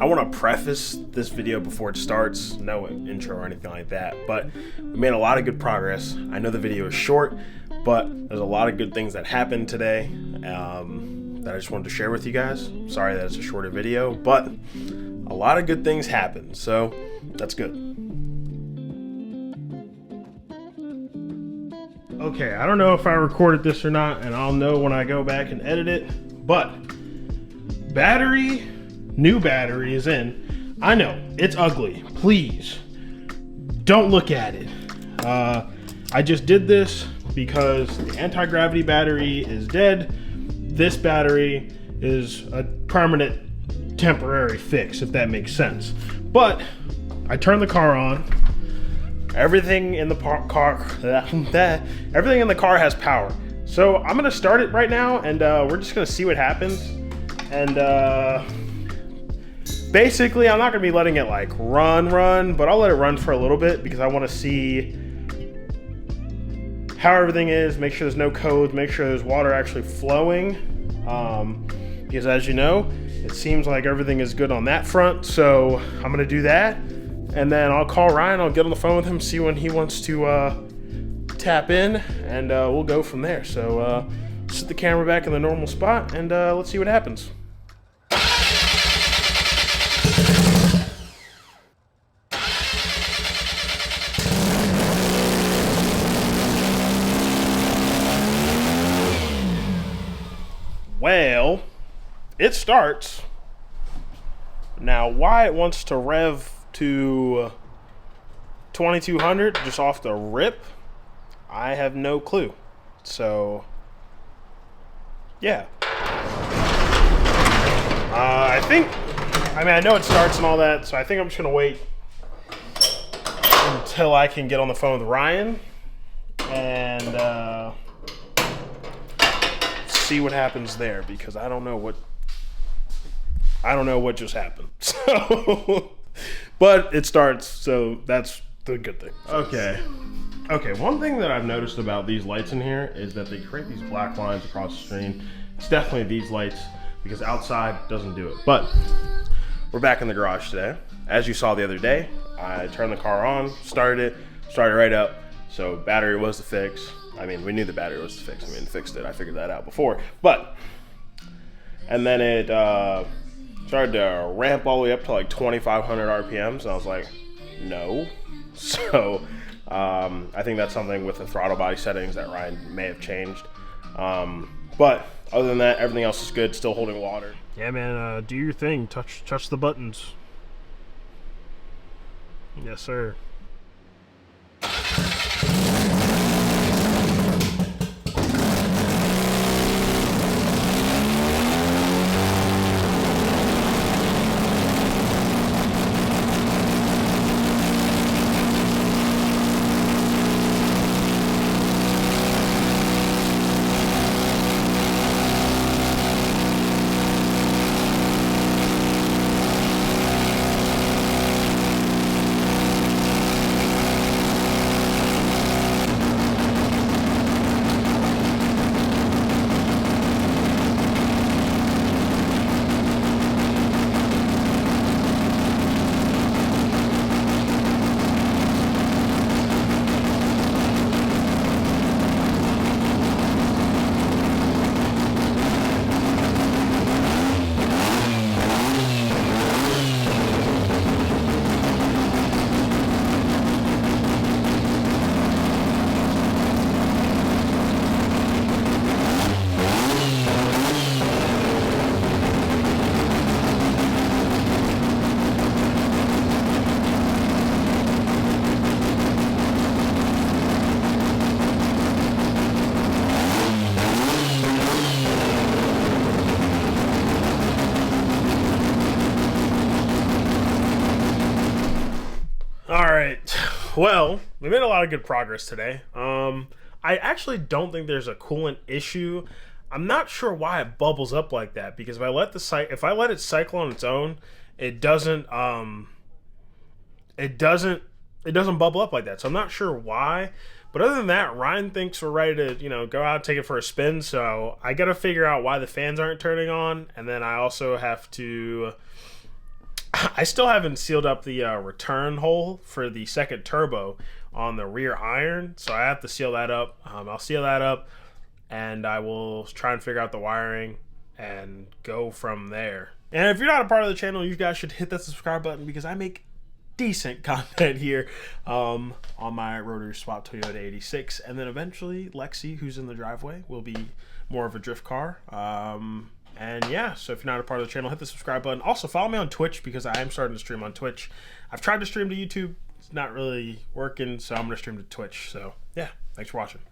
I want to preface this video before it starts, no intro or anything like that, but we made a lot of good progress. I know the video is short, but there's a lot of good things that happened today that I just wanted to share with you guys. Sorry that it's a shorter video, but a lot of good things happened, so that's good. Okay, I don't know if I recorded this or not, and I'll know when I go back and edit it, but new battery is in. I know, it's ugly. Please, don't look at it. I just did this because the anti-gravity battery is dead. This battery is a permanent temporary fix, if that makes sense. But I turned the car on. Everything in the car has power. So I'm gonna start it right now, and we're just gonna see what happens. And basically, I'm not gonna be letting it like run, but I'll let it run for a little bit because I want to see how everything is, make sure there's no codes, make sure there's water actually flowing. Because as you know, it seems like everything is good on that front. So I'm gonna do that, and then I'll call Ryan. I'll get on the phone with him, see when he wants to tap in, and we'll go from there. So set the camera back in the normal spot, and let's see what happens. Well, it starts. Now, why it wants to rev to 2200 just off the rip, I have no clue. So, yeah. I know it starts and all that, so I think I'm just gonna wait until I can get on the phone with Ryan and see what happens there, because I don't know what just happened. So, but it starts, so that's the good thing. Okay, one thing that I've noticed about these lights in here is that they create these black lines across the screen. It's definitely these lights, because outside doesn't do it. But we're back in the garage today. As you saw the other day, I turned the car on, started right up. So battery was the fix. I mean, we knew the battery was the fix. I mean, fixed it. I figured that out before. And then it started to ramp all the way up to like 2,500 RPMs. And I was like, no. So I think that's something with the throttle body settings that Ryan may have changed. But other than that, everything else is good. Still holding water. Yeah, man. Do your thing. Touch the buttons. Yes, sir. Well, we made a lot of good progress today. I actually don't think there's a coolant issue. I'm not sure why it bubbles up like that, because if I let it cycle on its own, it doesn't bubble up like that. So I'm not sure why. But other than that, Ryan thinks we're ready to, go out and take it for a spin. So I got to figure out why the fans aren't turning on. And then I also have to, I still haven't sealed up the return hole for the second turbo on the rear iron, so I have to seal that up. I'll seal that up, and I will try and figure out the wiring and go from there. And if you're not a part of the channel, you guys should hit that subscribe button, because I make decent content here on my Rotary Swap Toyota 86. And then eventually Lexi, who's in the driveway, will be more of a drift car. And yeah, so if you're not a part of the channel, hit the subscribe button. Also, follow me on Twitch, because I am starting to stream on Twitch. I've tried to stream to YouTube. It's not really working, so I'm going to stream to Twitch. So yeah, thanks for watching.